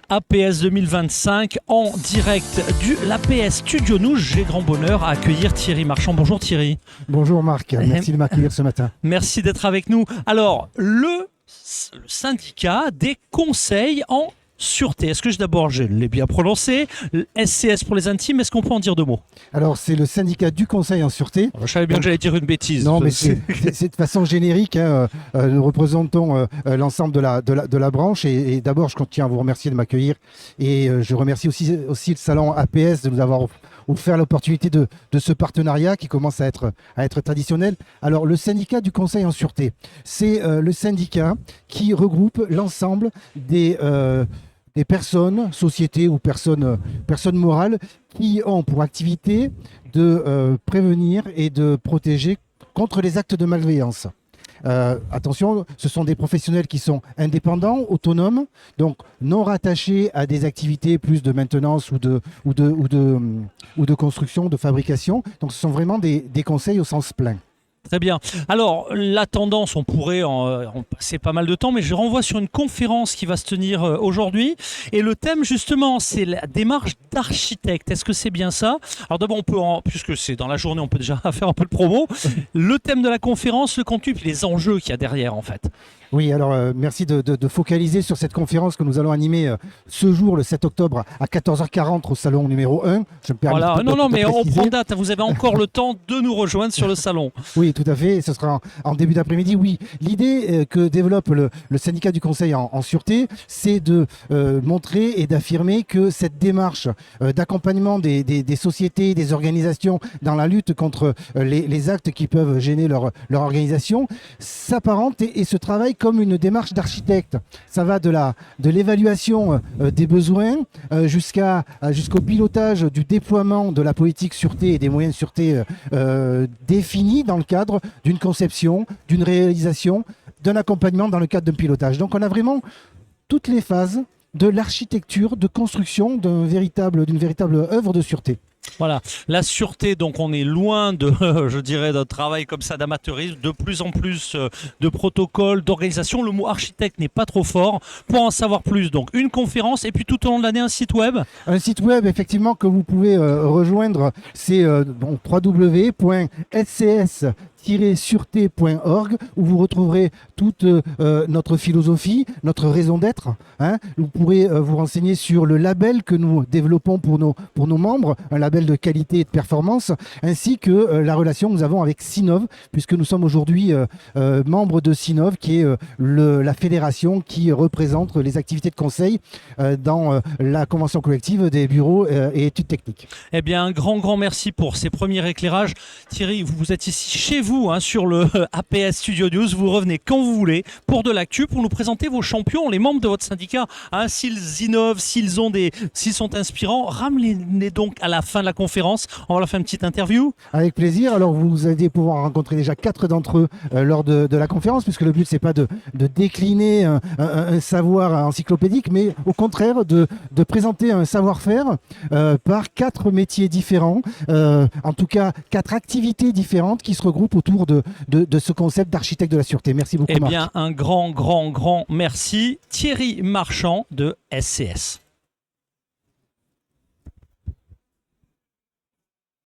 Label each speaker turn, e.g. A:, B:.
A: APS 2025 en direct du l'APS Studio News. J'ai grand bonheur à accueillir Thierry Marchand. Bonjour Thierry.
B: Bonjour Marc, merci de m'accueillir ce matin.
A: Merci d'être avec nous. Alors, le syndicat des conseils en sûreté. Est-ce que d'abord je l'ai bien prononcé? SCS pour les intimes, est-ce qu'on peut en dire deux mots?
B: Alors c'est le syndicat du conseil en sûreté.
A: Je savais bien que j'allais dire une bêtise.
B: Non mais c'est de façon générique, hein, nous représentons l'ensemble de la branche et d'abord je tiens à vous remercier de m'accueillir et je remercie aussi le salon APS de nous avoir offert l'opportunité de ce partenariat qui commence à être traditionnel. Alors le syndicat du conseil en sûreté, c'est le syndicat qui regroupe l'ensemble des personnes, sociétés ou personnes morales qui ont pour activité de prévenir et de protéger contre les actes de malveillance. Attention, ce sont des professionnels qui sont indépendants, autonomes, donc non rattachés à des activités plus de maintenance ou de construction, de fabrication. Donc ce sont vraiment des conseils au sens plein.
A: Très bien. Alors, la tendance, on pourrait en passer pas mal de temps, mais je renvoie sur une conférence qui va se tenir aujourd'hui. Et le thème, justement, c'est la démarche d'architecte. Est-ce que c'est bien ça? Alors d'abord, puisque c'est dans la journée, on peut déjà faire un peu de promo. Le thème de la conférence, le contenu, puis les enjeux qu'il y a derrière, en fait.
B: Oui, alors merci de focaliser sur cette conférence que nous allons animer ce jour, le 7 octobre, à 14h40 au salon numéro 1. Je me permets
A: voilà, non, mais on
B: préciser.
A: prend date. Vous avez encore le temps de nous rejoindre sur le salon.
B: Oui, tout à fait. Ce sera en début d'après-midi. Oui, l'idée que développe le syndicat du conseil en sûreté, c'est de montrer et d'affirmer que cette démarche d'accompagnement des sociétés, des organisations dans la lutte contre les actes qui peuvent gêner leur organisation s'apparente et se travaille comme une démarche d'architecte. Ça va de l'évaluation des besoins jusqu'au pilotage du déploiement de la politique sûreté et des moyens de sûreté définis dans le cadre d'une conception, d'une réalisation, d'un accompagnement dans le cadre d'un pilotage. Donc on a vraiment toutes les phases de l'architecture, de construction d'une véritable œuvre de sûreté.
A: Voilà, la sûreté, donc on est loin de, je dirais, d'un travail comme ça d'amateurisme, de plus en plus de protocoles, d'organisation. Le mot architecte n'est pas trop fort. Pour en savoir plus, donc une conférence et puis tout au long de l'année un site web.
B: Un site web effectivement que vous pouvez rejoindre, c'est www.scs sûreté.org où vous retrouverez toute notre philosophie, notre raison d'être. Hein. Vous pourrez vous renseigner sur le label que nous développons pour nos membres, un label de qualité et de performance, ainsi que la relation que nous avons avec Sinov, puisque nous sommes aujourd'hui membres de Sinov, qui est la fédération qui représente les activités de conseil dans la convention collective des bureaux et études techniques.
A: Eh bien, un grand merci pour ces premiers éclairages. Thierry, vous êtes ici chez vous, sur le APS Studio News. Vous revenez quand vous voulez pour de l'actu, pour nous présenter vos champions, les membres de votre syndicat. S'ils innovent, s'ils sont inspirants, ramenez-les donc à la fin de la conférence. On va leur faire une petite interview.
B: Avec plaisir. Alors, vous allez pouvoir rencontrer déjà 4 d'entre eux lors de la conférence, puisque le but, c'est pas de décliner un savoir encyclopédique, mais au contraire de présenter un savoir-faire par 4 métiers différents, en tout cas 4 activités différentes qui se regroupent autour de ce concept d'architecte de la sûreté. Merci beaucoup, Marc.
A: Eh bien, un grand merci. Thierry Marchand de SCS.